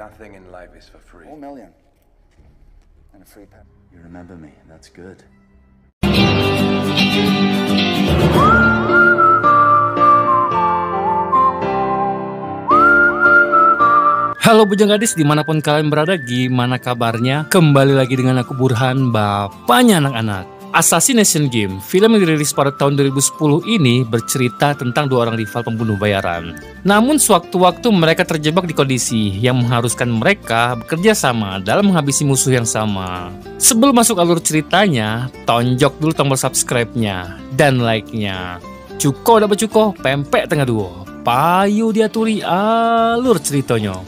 Nothing in life is for free. 4 million. And a free pet. You remember me, that's good. Halo bujang gadis dimanapun kalian berada, gimana kabarnya? Kembali lagi dengan aku Burhan, bapaknya anak-anak. Assassination Game, film yang dirilis pada tahun 2010 ini bercerita tentang dua orang rival pembunuh bayaran. Namun sewaktu-waktu mereka terjebak di kondisi yang mengharuskan mereka bekerja sama dalam menghabisi musuh yang sama. Sebelum masuk alur ceritanya, tonjok dulu tombol subscribe-nya dan like-nya. Cuko dapat cuko, pempek tengah duo. Payu diaturi alur ceritanya.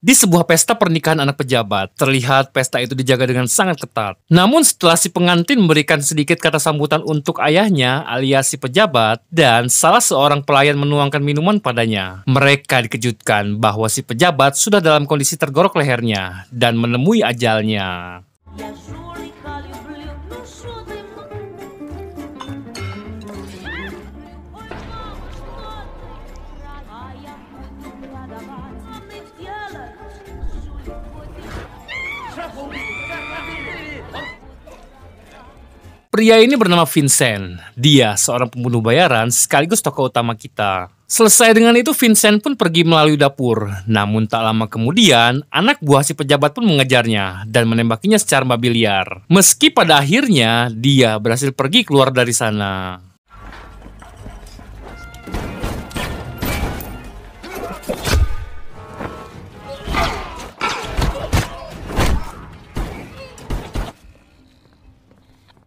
Di sebuah pesta pernikahan anak pejabat, terlihat pesta itu dijaga dengan sangat ketat. Namun setelah si pengantin memberikan sedikit kata sambutan untuk ayahnya alias si pejabat, dan salah seorang pelayan menuangkan minuman padanya, mereka dikejutkan bahwa si pejabat sudah dalam kondisi tergorok lehernya dan menemui ajalnya. Pria ini bernama Vincent. Dia seorang pembunuh bayaran sekaligus tokoh utama kita. Selesai dengan itu, Vincent pun pergi melalui dapur. Namun tak lama kemudian, anak buah si pejabat pun mengejarnya dan menembakinya secara babi liar. Meski pada akhirnya, dia berhasil pergi keluar dari sana.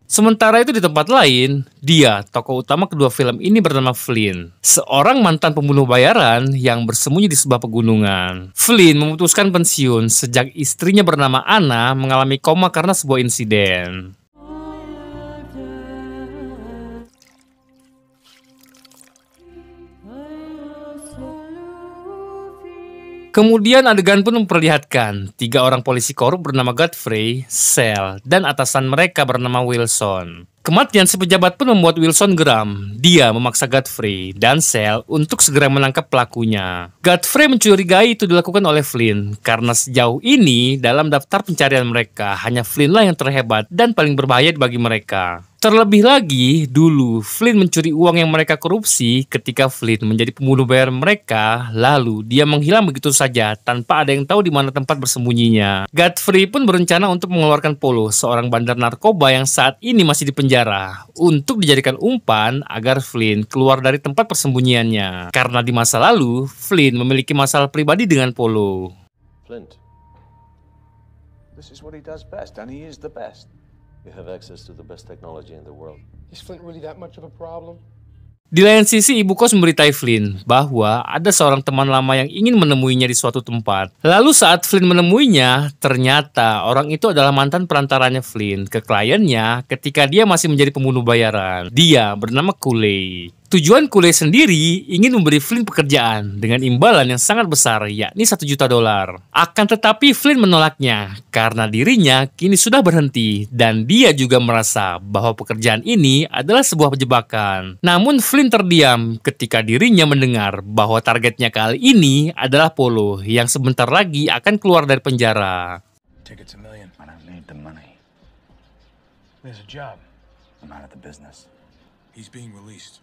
Sementara itu di tempat lain, dia, tokoh utama kedua film ini bernama Flynn. Seorang mantan pembunuh bayaran yang bersembunyi di sebuah pegunungan. Flynn memutuskan pensiun sejak istrinya bernama Anna mengalami koma karena sebuah insiden. Kemudian adegan pun memperlihatkan tiga orang polisi korup bernama Godfrey, Sal, dan atasan mereka bernama Wilson. Kematian si pejabat pun membuat Wilson geram. Dia memaksa Godfrey dan Sal untuk segera menangkap pelakunya. Godfrey mencurigai itu dilakukan oleh Flynn karena sejauh ini dalam daftar pencarian mereka hanya Flynn lah yang terhebat dan paling berbahaya bagi mereka. Terlebih lagi, dulu Flynn mencuri uang yang mereka korupsi ketika Flynn menjadi pembunuh bayaran mereka, lalu dia menghilang begitu saja tanpa ada yang tahu di mana tempat bersembunyinya. Godfrey pun berencana untuk mengeluarkan Polo, seorang bandar narkoba yang saat ini masih di penjara, untuk dijadikan umpan agar Flynn keluar dari tempat persembunyiannya. Karena di masa lalu, Flynn memiliki masalah pribadi dengan Polo. Flint. This is what he does best, and he is the best. You have access to the best technology in the world. Is Flint really that much of a problem? Di lain sisi, ibu kos memberitahu Flynn bahwa ada seorang teman lama yang ingin menemuinya di suatu tempat. Lalu saat Flynn menemuinya, ternyata orang itu adalah mantan perantaranya Flynn ke kliennya ketika dia masih menjadi pembunuh bayaran. Dia bernama Cooley. Tujuan Cooley sendiri ingin memberi Flynn pekerjaan dengan imbalan yang sangat besar, yakni $1 juta. Akan tetapi Flynn menolaknya karena dirinya kini sudah berhenti dan dia juga merasa bahwa pekerjaan ini adalah sebuah jebakan. Namun Flynn terdiam ketika dirinya mendengar bahwa targetnya kali ini adalah Polo yang sebentar lagi akan keluar dari penjara. Tickets $1 million. I don't need the money. There's a job. I'm out of the business. He's being released.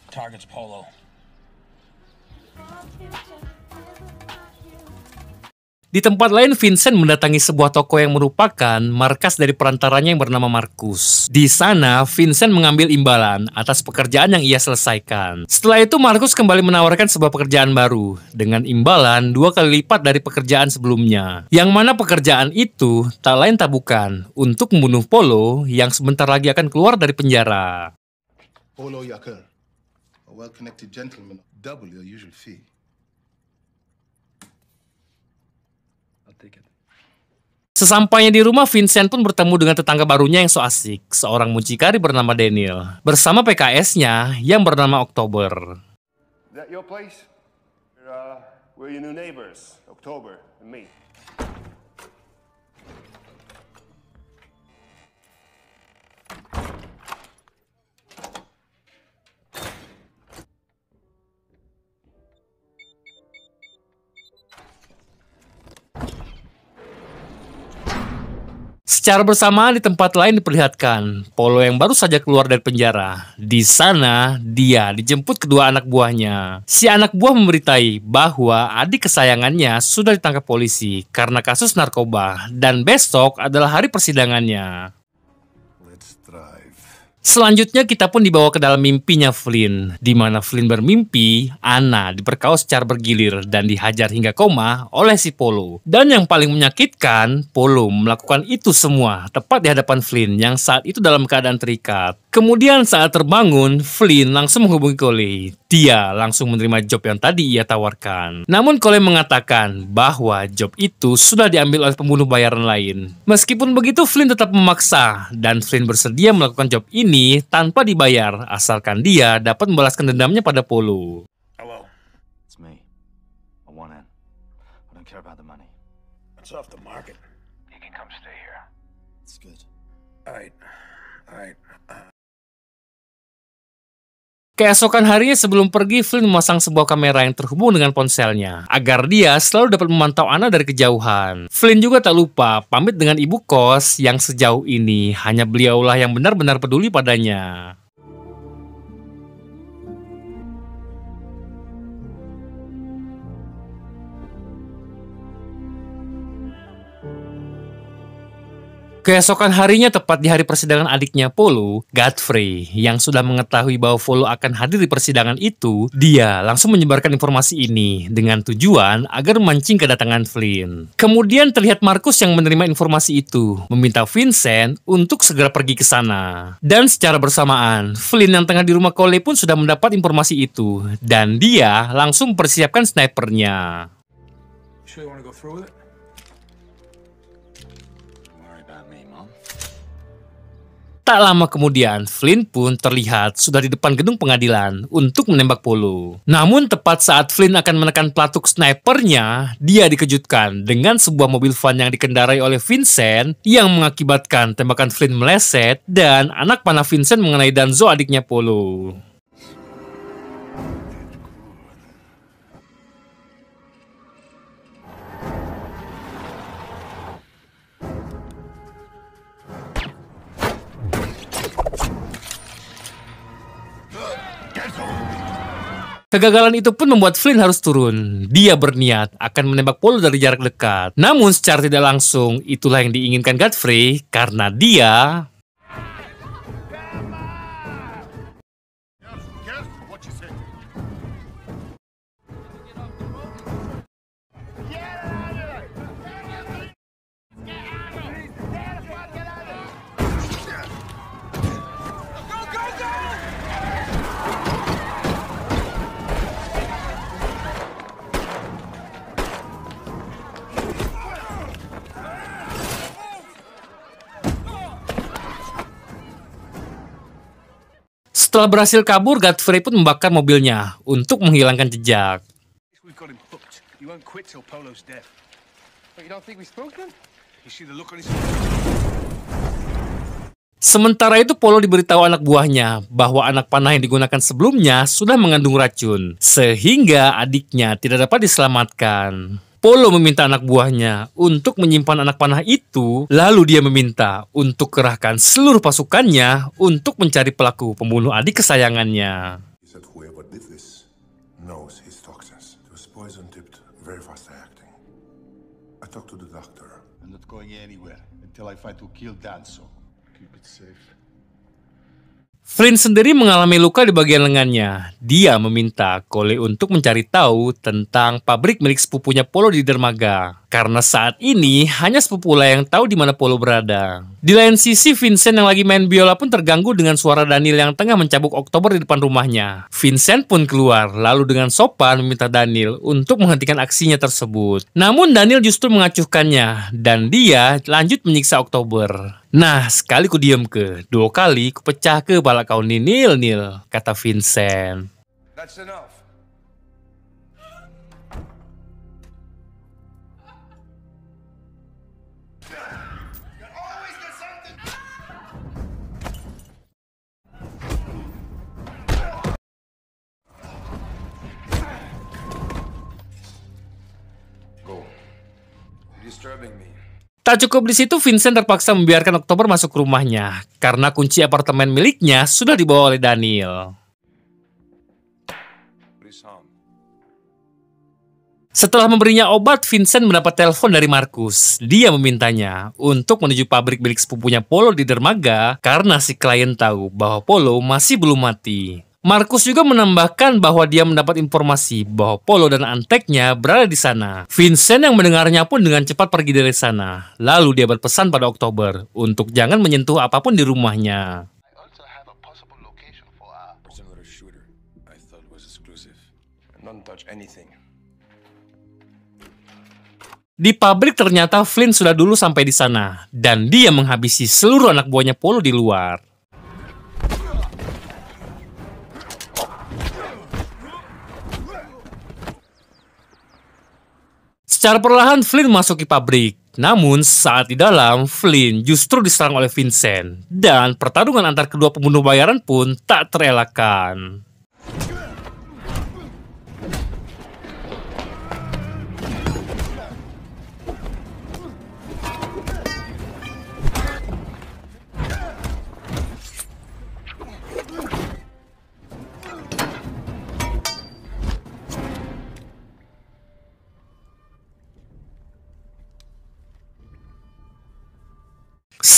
Target's Polo. Di tempat lain, Vincent mendatangi sebuah toko yang merupakan markas dari perantaranya yang bernama Marcus. Di sana, Vincent mengambil imbalan atas pekerjaan yang ia selesaikan. Setelah itu, Marcus kembali menawarkan sebuah pekerjaan baru dengan imbalan 2 kali lipat dari pekerjaan sebelumnya. Yang mana pekerjaan itu tak lain tak bukan untuk membunuh Polo yang sebentar lagi akan keluar dari penjara. Polo Yakel, a well-connected gentleman, double your usual fee. I'll take it. Sesampainya di rumah, Vincent pun bertemu dengan tetangga barunya yang so asik, seorang mucikari bernama Daniel, bersama PKS-nya yang bernama Oktober. that your place? We're your new neighbors, October and me. Secara bersamaan di tempat lain diperlihatkan Polo yang baru saja keluar dari penjara. Di sana, dia dijemput kedua anak buahnya. Si anak buah memberitai bahwa adik kesayangannya sudah ditangkap polisi karena kasus narkoba dan besok adalah hari persidangannya. Let's drive. Selanjutnya kita pun dibawa ke dalam mimpinya Flynn, di mana Flynn bermimpi Anna diperkaos secara bergilir dan dihajar hingga koma oleh si Polo. Dan yang paling menyakitkan, Polo melakukan itu semua tepat di hadapan Flynn yang saat itu dalam keadaan terikat. Kemudian saat terbangun, Flynn langsung menghubungi Cole. Dia langsung menerima job yang tadi ia tawarkan. Namun Cole mengatakan bahwa job itu sudah diambil oleh pembunuh bayaran lain. Meskipun begitu, Flynn tetap memaksa dan Flynn bersedia melakukan job ini tanpa dibayar asalkan dia dapat membalaskan dendamnya pada Polo. Hello. It's me. I want in. I don't care about the money. It's off the market. You can come stay here. It's good. All right. Keesokan harinya sebelum pergi, Flynn memasang sebuah kamera yang terhubung dengan ponselnya agar dia selalu dapat memantau Anna dari kejauhan. Flynn juga tak lupa pamit dengan ibu kos yang sejauh ini hanya beliaulah yang benar-benar peduli padanya. Keesokan harinya tepat di hari persidangan adiknya Polo, Godfrey, yang sudah mengetahui bahwa Polo akan hadir di persidangan itu, dia langsung menyebarkan informasi ini dengan tujuan agar memancing kedatangan Flynn. Kemudian terlihat Marcus yang menerima informasi itu, meminta Vincent untuk segera pergi ke sana. Dan secara bersamaan, Flynn yang tengah di rumah Cole pun sudah mendapat informasi itu, dan dia langsung mempersiapkan snipernya. Sure you want to go through with it? Tak lama kemudian, Flynn pun terlihat sudah di depan gedung pengadilan untuk menembak Polo. Namun tepat saat Flynn akan menekan pelatuk snipernya, dia dikejutkan dengan sebuah mobil van yang dikendarai oleh Vincent yang mengakibatkan tembakan Flynn meleset dan anak panah Vincent mengenai Danzo adiknya Polo. Kegagalan itu pun membuat Flynn harus turun. Dia berniat akan menembak Polo dari jarak dekat. Namun secara tidak langsung, itulah yang diinginkan Godfrey karena dia... Setelah berhasil kabur, Godfrey pun membakar mobilnya untuk menghilangkan jejak. We've got him hooked. He won't quit till Polo's dead. But you don't think we spooked him? You see the look on his Sementara itu Polo diberitahu anak buahnya bahwa anak panah yang digunakan sebelumnya sudah mengandung racun, sehingga adiknya tidak dapat diselamatkan. Polo meminta anak buahnya untuk menyimpan anak panah itu, lalu dia meminta untuk kerahkan seluruh pasukannya untuk mencari pelaku pembunuh adik kesayangannya. He said whoever did this knows his toxins. It was poison tipped, very fast acting. I talked to the doctor. I'm not going anywhere until I find who killed Danzo. Keep it safe. Flynn sendiri mengalami luka di bagian lengannya. Dia meminta Cole untuk mencari tahu tentang pabrik milik sepupunya Polo di dermaga. Karena saat ini hanya sepupulah yang tahu di mana Polo berada. Di lain sisi, Vincent yang lagi main biola pun terganggu dengan suara Daniel yang tengah mencabuk Oktober di depan rumahnya. Vincent pun keluar, lalu dengan sopan meminta Daniel untuk menghentikan aksinya tersebut. Namun Daniel justru mengacuhkannya, dan dia lanjut menyiksa Oktober. Nah, sekali ku diem ke, 2 kali ku pecah ke kepala kau Nil, kata Vincent. That's enough. disturbing me. Tak cukup di situ, Vincent terpaksa membiarkan Oktober masuk ke rumahnya karena kunci apartemen miliknya sudah dibawa oleh Daniel. Please home. Setelah memberinya obat, Vincent mendapat telepon dari Marcus. Dia memintanya untuk menuju pabrik milik sepupunya Polo di dermaga karena si klien tahu bahwa Polo masih belum mati. Marcus juga menambahkan bahwa dia mendapat informasi bahwa Polo dan anteknya berada di sana. Vincent yang mendengarnya pun dengan cepat pergi dari sana. Lalu dia berpesan pada Oktober untuk jangan menyentuh apapun di rumahnya. I also have a possible location for our Similar shooter. I thought it was exclusive. Don't touch anything. Di pabrik ternyata Flynn sudah dulu sampai di sana dan dia menghabisi seluruh anak buahnya Polo di luar. Secara perlahan Flynn masuki pabrik. Namun saat di dalam, Flynn justru diserang oleh Vincent dan pertarungan antar kedua pembunuh bayaran pun tak terelakkan.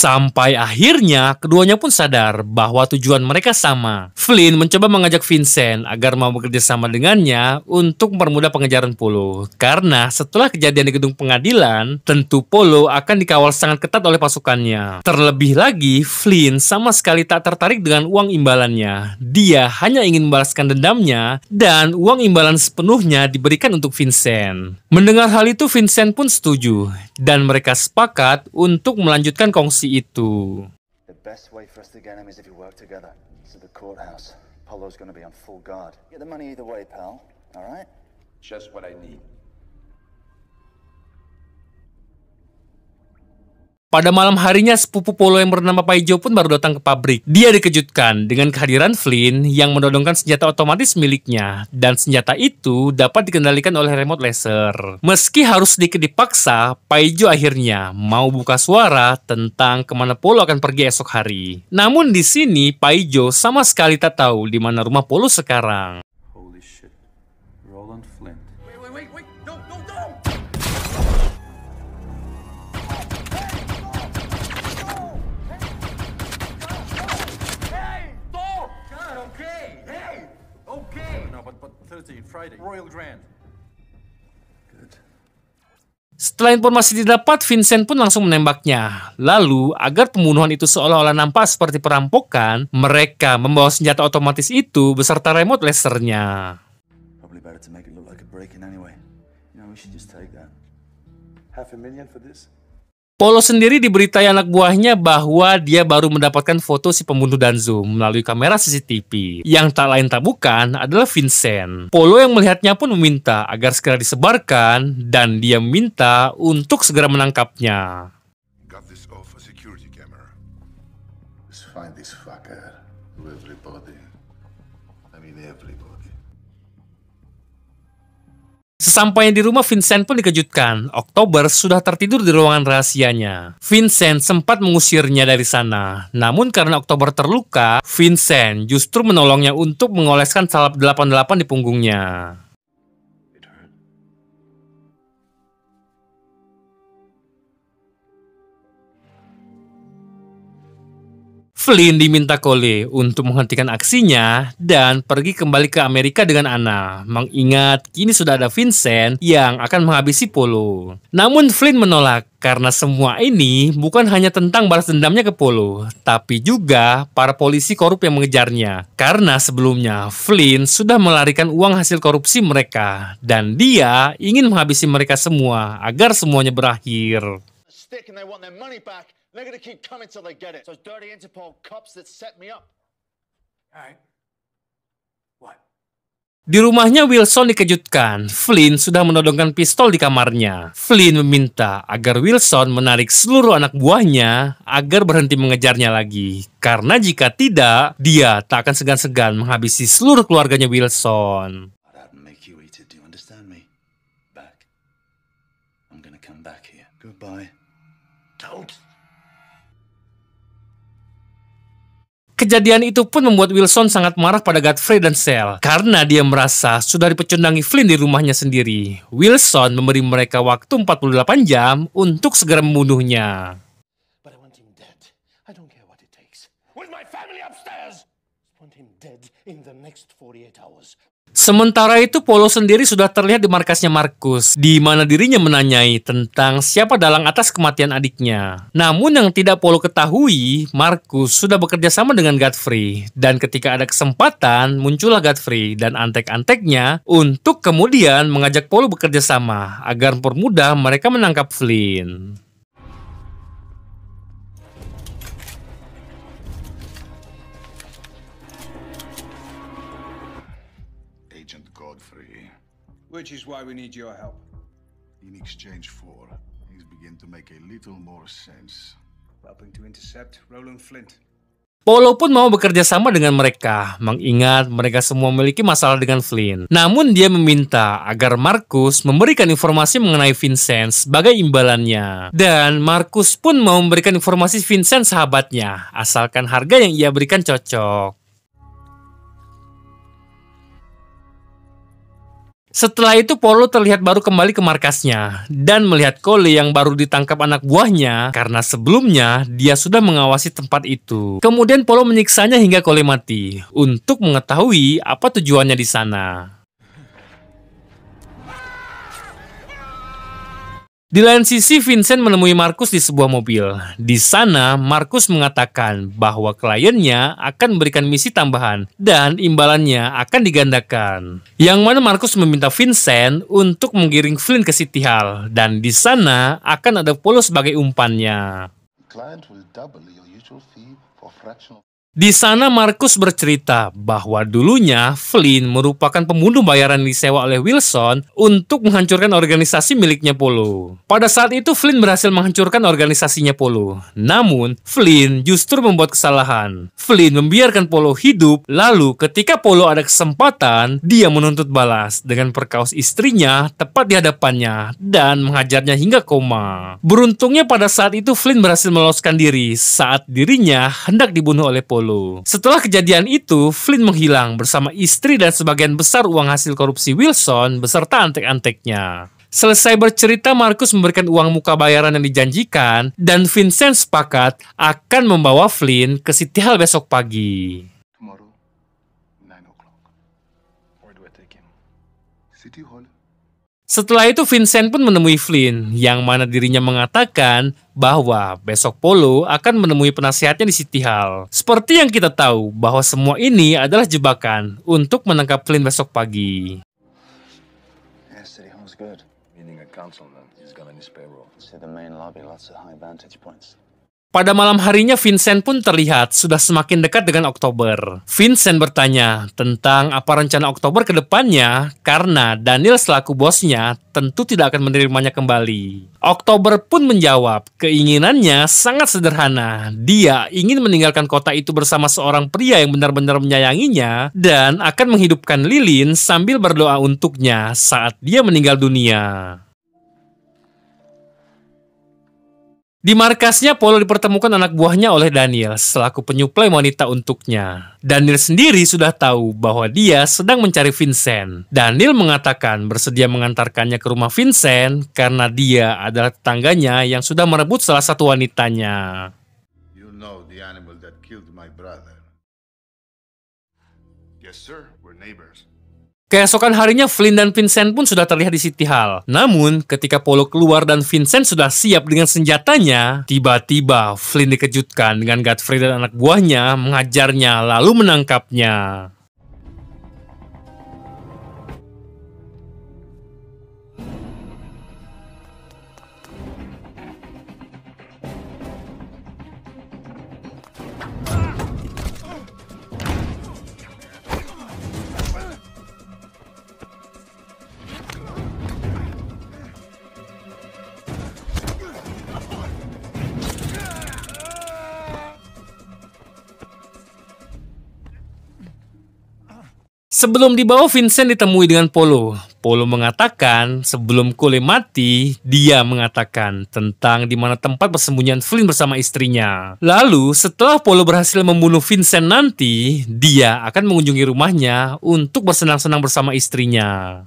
Sampai akhirnya, keduanya pun sadar bahwa tujuan mereka sama. Flynn mencoba mengajak Vincent agar mau bekerja sama dengannya untuk mempermudah pengejaran Polo. Karena setelah kejadian di gedung pengadilan, tentu Polo akan dikawal sangat ketat oleh pasukannya. Terlebih lagi, Flynn sama sekali tak tertarik dengan uang imbalannya. Dia hanya ingin membalaskan dendamnya dan uang imbalan sepenuhnya diberikan untuk Vincent. Mendengar hal itu, Vincent pun setuju dan mereka sepakat untuk melanjutkan kongsi itu. The best way for us to get him is if we work together. To the courthouse. Polo's gonna be on full guard. Get the money either way, pal. All right? Just what I need. Pada malam harinya, sepupu Polo yang bernama Paijo pun baru datang ke pabrik. Dia dikejutkan dengan kehadiran Flynn yang menodongkan senjata otomatis miliknya. Dan senjata itu dapat dikendalikan oleh remote laser. Meski harus sedikit dipaksa, Paijo akhirnya mau buka suara tentang kemana Polo akan pergi esok hari. Namun di sini, Paijo sama sekali tak tahu di mana rumah Polo sekarang. Holy shit. Roland Flint. Wait. No. No, but Thursday and Friday. Royal Grand. Setelah informasi didapat, Vincent pun langsung menembaknya. Lalu, agar pembunuhan itu seolah-olah nampak seperti perampokan, mereka membawa senjata otomatis itu beserta remote lasernya. Probably better to make it look like a break-in anyway. You know, we should just take that. $500,000 for this? Polo sendiri diberitai anak buahnya bahwa dia baru mendapatkan foto si pembunuh Danzo melalui kamera CCTV. Yang tak lain tak bukan adalah Vincent. Polo yang melihatnya pun meminta agar segera disebarkan dan dia meminta untuk segera menangkapnya. Got this off a security camera. Let's find this fucker. Everybody. I mean everybody. Sesampainya di rumah, Vincent pun dikejutkan. Oktober sudah tertidur di ruangan rahasianya. Vincent sempat mengusirnya dari sana. Namun karena Oktober terluka, Vincent justru menolongnya untuk mengoleskan salep 88 di punggungnya. Flynn diminta Cole untuk menghentikan aksinya dan pergi kembali ke Amerika dengan Anna, mengingat kini sudah ada Vincent yang akan menghabisi Polo. Namun Flynn menolak karena semua ini bukan hanya tentang balas dendamnya ke Polo, tapi juga para polisi korup yang mengejarnya. Karena sebelumnya Flynn sudah melarikan uang hasil korupsi mereka dan dia ingin menghabisi mereka semua agar semuanya berakhir. Stick and they want their money back. They're gonna keep coming till they get it. Those dirty Interpol cops that set me up. All right. What? Di rumahnya, Wilson dikejutkan. Flynn sudah menodongkan pistol di kamarnya. Flynn meminta agar Wilson menarik seluruh anak buahnya agar berhenti mengejarnya lagi. Karena jika tidak, dia tak akan segan-segan menghabisi seluruh keluarganya Wilson. I'd make you eat it, do you understand me? Back. I'm gonna come back here. Good. Goodbye. Don't. Kejadian itu pun membuat Wilson sangat marah pada Godfrey dan Sel karena dia merasa sudah dipecundangi Flynn di rumahnya sendiri. Wilson memberi mereka waktu 48 jam untuk segera membunuhnya. But I want him dead. I don't care what it takes. With my family upstairs! I want him dead in the next 48 hours. Sementara itu, Polo sendiri sudah terlihat di markasnya Marcus, di mana dirinya menanyai tentang siapa dalang atas kematian adiknya. Namun yang tidak Polo ketahui, Marcus sudah bekerja sama dengan Godfrey, dan ketika ada kesempatan, muncullah Godfrey dan antek-anteknya untuk kemudian mengajak Polo bekerja sama agar mempermudah mereka menangkap Flynn. Agent Godfrey. Which is why we need your help. In exchange for, things begin to make a little more sense. Helping to intercept Roland Flint. Polo pun mau bekerja sama dengan mereka, mengingat mereka semua memiliki masalah dengan Flynn. Namun dia meminta agar Marcus memberikan informasi mengenai Vincent sebagai imbalannya. Dan Marcus pun mau memberikan informasi Vincent sahabatnya, asalkan harga yang ia berikan cocok. Setelah itu, Polo terlihat baru kembali ke markasnya dan melihat Cole yang baru ditangkap anak buahnya karena sebelumnya dia sudah mengawasi tempat itu. Kemudian Polo menyiksanya hingga Cole mati untuk mengetahui apa tujuannya di sana. Di lain sisi, Vincent menemui Marcus di sebuah mobil. Di sana, Marcus mengatakan bahwa kliennya akan memberikan misi tambahan dan imbalannya akan digandakan. Yang mana Marcus meminta Vincent untuk menggiring Flynn ke City Hall, dan di sana akan ada Polo sebagai umpannya. Client will double your usual fee for fractional. Di sana Marcus bercerita bahwa dulunya Flynn merupakan pembunuh bayaran yang disewa oleh Wilson untuk menghancurkan organisasi miliknya Polo. Pada saat itu Flynn berhasil menghancurkan organisasinya Polo. Namun Flynn justru membuat kesalahan. Flynn membiarkan Polo hidup, lalu ketika Polo ada kesempatan, dia menuntut balas dengan perkaos istrinya tepat di hadapannya dan menghajarnya hingga koma. Beruntungnya pada saat itu Flynn berhasil meloloskan diri saat dirinya hendak dibunuh oleh Polo. Setelah kejadian itu, Flynn menghilang bersama istri dan sebagian besar uang hasil korupsi Wilson beserta antek-anteknya. Selesai bercerita, Marcus memberikan uang muka bayaran yang dijanjikan dan Vincent sepakat akan membawa Flynn ke City Hall besok pagi. Tomorrow, 9 o'clock. Where do I take him? City Hall. Setelah itu Vincent pun menemui Flynn, yang mana dirinya mengatakan bahwa besok Polo akan menemui penasihatnya di City Hall. Seperti yang kita tahu bahwa semua ini adalah jebakan untuk menangkap Flynn besok pagi. Yeah, City Hall's good. Meaning a councilman. He's got on his payroll. See the main lobby, lots of high vantage points. Pada malam harinya, Vincent pun terlihat sudah semakin dekat dengan Oktober. Vincent bertanya tentang apa rencana Oktober ke depannya karena Daniel selaku bosnya tentu tidak akan menerimanya kembali. Oktober pun menjawab, keinginannya sangat sederhana. Dia ingin meninggalkan kota itu bersama seorang pria yang benar-benar menyayanginya dan akan menghidupkan lilin sambil berdoa untuknya saat dia meninggal dunia. Di markasnya, Polo dipertemukan anak buahnya oleh Daniel selaku penyuplai wanita untuknya. Daniel sendiri sudah tahu bahwa dia sedang mencari Vincent. Daniel mengatakan bersedia mengantarkannya ke rumah Vincent karena dia adalah tetangganya yang sudah merebut salah satu wanitanya. You know the animal that killed my brother. Yes, sir. We're neighbors. Keesokan harinya, Flynn dan Vincent pun sudah terlihat di City Hall. Namun, ketika Polo keluar dan Vincent sudah siap dengan senjatanya, tiba-tiba Flynn dikejutkan dengan Godfrey dan anak buahnya mengajarnya lalu menangkapnya. Sebelum dibawa, Vincent ditemui dengan Polo. Polo mengatakan sebelum Cole mati, dia mengatakan tentang di mana tempat persembunyian Flynn bersama istrinya. Lalu setelah Polo berhasil membunuh Vincent nanti, dia akan mengunjungi rumahnya untuk bersenang-senang bersama istrinya.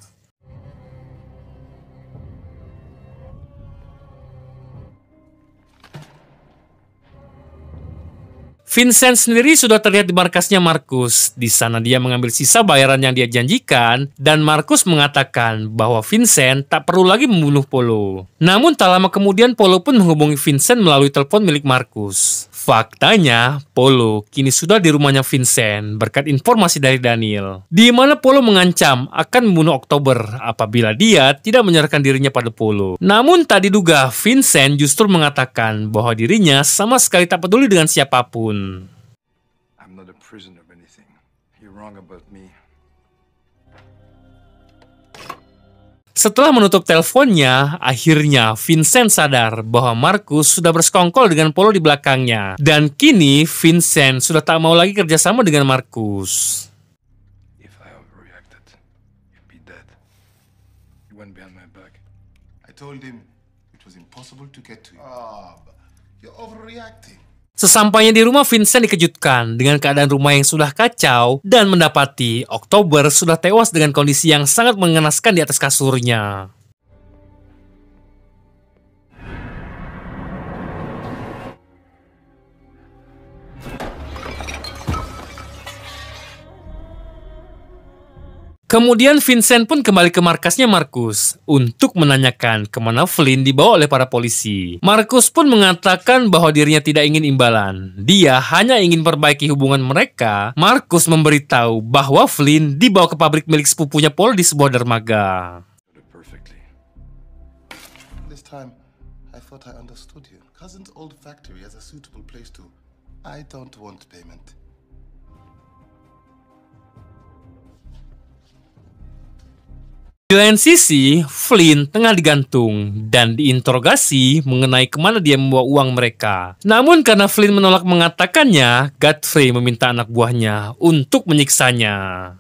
Vincent sendiri sudah terlihat di markasnya Marcus. Di sana dia mengambil sisa bayaran yang dia janjikan, dan Marcus mengatakan bahwa Vincent tak perlu lagi membunuh Polo. Namun tak lama kemudian Polo pun menghubungi Vincent melalui telepon milik Marcus. Faktanya, Polo kini sudah di rumahnya Vincent berkat informasi dari Daniel, di mana Polo mengancam akan membunuh Oktober apabila dia tidak menyerahkan dirinya pada Polo. Namun tak diduga, Vincent justru mengatakan bahwa dirinya sama sekali tak peduli dengan siapapun. I'm not a prisoner of anything. You're wrong about me. Setelah menutup teleponnya, akhirnya Vincent sadar bahwa Marcus sudah bersekongkol dengan Polo di belakangnya. Dan kini Vincent sudah tak mau lagi kerjasama dengan Marcus. If I overreacted, you'd be dead. You went behind my back. I told him it was impossible to get to you. You're overreacting. Sesampainya di rumah, Vincent dikejutkan dengan keadaan rumah yang sudah kacau dan mendapati Oktober sudah tewas dengan kondisi yang sangat mengenaskan di atas kasurnya. Kemudian Vincent pun kembali ke markasnya Marcus untuk menanyakan kemana Flynn dibawa oleh para polisi. Marcus pun mengatakan bahwa dirinya tidak ingin imbalan. Dia hanya ingin perbaiki hubungan mereka. Marcus memberitahu bahwa Flynn dibawa ke pabrik milik sepupunya Paul di sebuah dermaga. Perfectly. This time, I thought I understood you. Cousin's old factory has a suitable place to. I don't want payment. Di lain sisi, Flynn tengah digantung dan diinterogasi mengenai kemana dia membawa uang mereka. Namun karena Flynn menolak mengatakannya, Godfrey meminta anak buahnya untuk menyiksanya.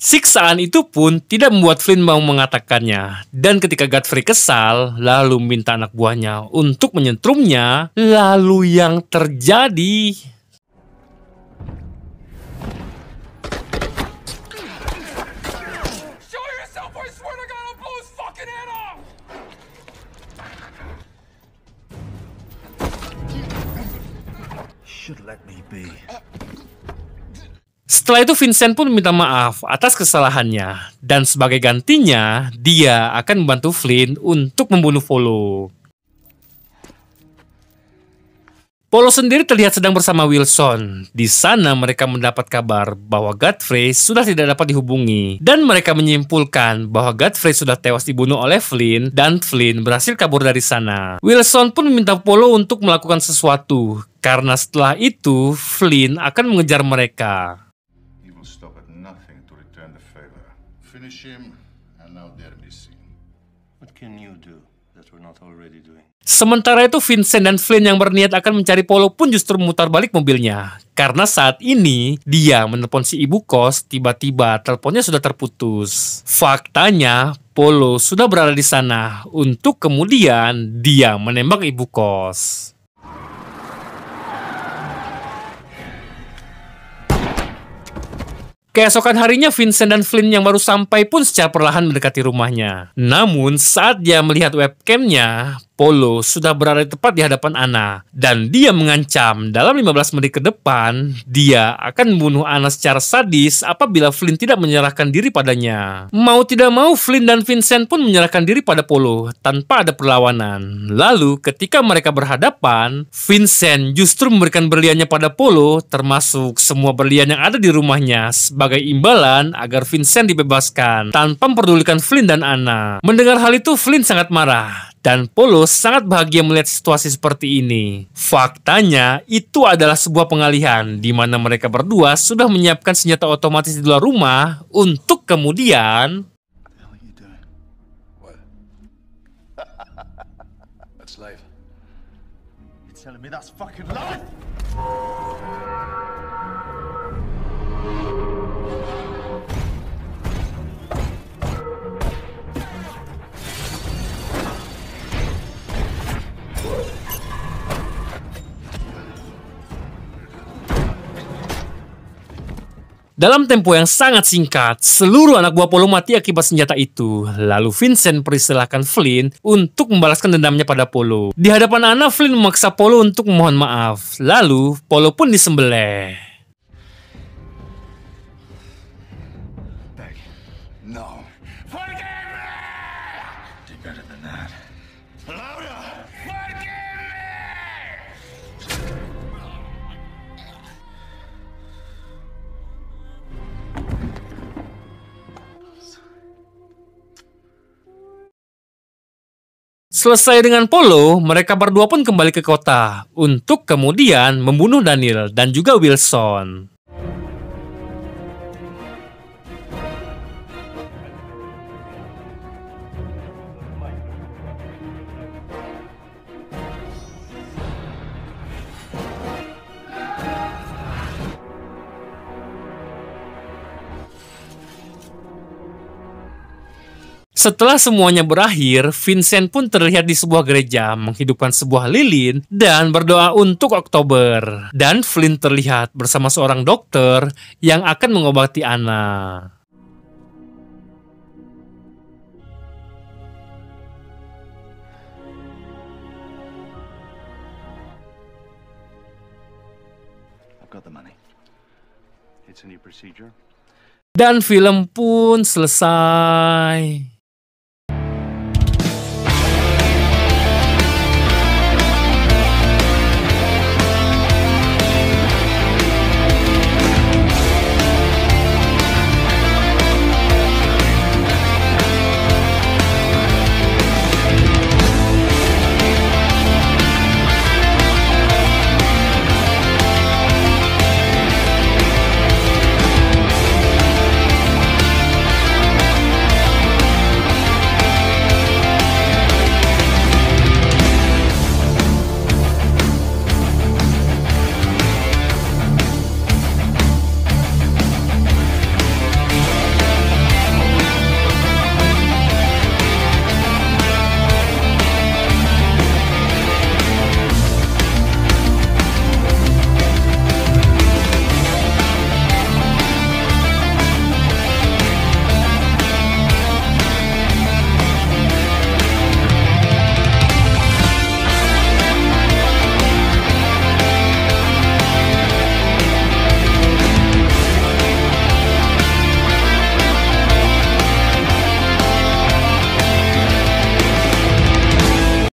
Siksaan itu pun tidak membuat Flynn mau mengatakannya. Dan ketika Godfrey kesal, lalu meminta anak buahnya untuk menyentrumnya, lalu yang terjadi... Show yourself, I swear to God, I'll blow his fucking head off! Should let me be. Setelah itu Vincent pun minta maaf atas kesalahannya, dan sebagai gantinya, dia akan membantu Flynn untuk membunuh Polo. Polo sendiri terlihat sedang bersama Wilson. Di sana mereka mendapat kabar bahwa Godfrey sudah tidak dapat dihubungi, dan mereka menyimpulkan bahwa Godfrey sudah tewas dibunuh oleh Flynn, dan Flynn berhasil kabur dari sana. Wilson pun meminta Polo untuk melakukan sesuatu, karena setelah itu Flynn akan mengejar mereka. Finish him, and now they're missing. What can you do that we're not already doing? Sementara itu Vincent dan Flynn yang berniat akan mencari Polo pun justru memutar balik mobilnya. Karena saat ini dia menelpon si ibu kos, tiba-tiba teleponnya sudah terputus. Faktanya Polo sudah berada di sana untuk kemudian dia menembak ibu kos. Keesokan harinya, Vincent dan Flynn yang baru sampai pun secara perlahan mendekati rumahnya. Namun, saat dia melihat webcamnya, Polo sudah berada tepat di hadapan Anna. Dan dia mengancam dalam 15 menit ke depan, dia akan membunuh Anna secara sadis apabila Flynn tidak menyerahkan diri padanya. Mau tidak mau, Flynn dan Vincent pun menyerahkan diri pada Polo tanpa ada perlawanan. Lalu, ketika mereka berhadapan, Vincent justru memberikan berliannya pada Polo, termasuk semua berlian yang ada di rumahnya, sebagai imbalan agar Vincent dibebaskan tanpa memperdulikan Flynn dan Anna. Mendengar hal itu, Flynn sangat marah. Dan Polo sangat bahagia melihat situasi seperti ini. Faktanya, itu adalah sebuah pengalihan di mana mereka berdua sudah menyiapkan senjata otomatis di luar rumah untuk kemudian... What? That's life. It's telling me that's fucking life? Dalam tempo yang sangat singkat, seluruh anak buah Polo mati akibat senjata itu. Lalu Vincent persilahkan Flynn untuk membalaskan dendamnya pada Polo. Di hadapan Anna, Flynn memaksa Polo untuk memohon maaf. Lalu, Polo pun disembelih. No. Forgive me! Do better than that. Louder! Forgive me! Selesai dengan Polo, mereka berdua pun kembali ke kota untuk kemudian membunuh Daniel dan juga Wilson. Setelah semuanya berakhir, Vincent pun terlihat di sebuah gereja menghidupkan sebuah lilin dan berdoa untuk Oktober. Dan Flynn terlihat bersama seorang dokter yang akan mengobati Anna. I've got the money. It's a new procedure. Dan film pun selesai.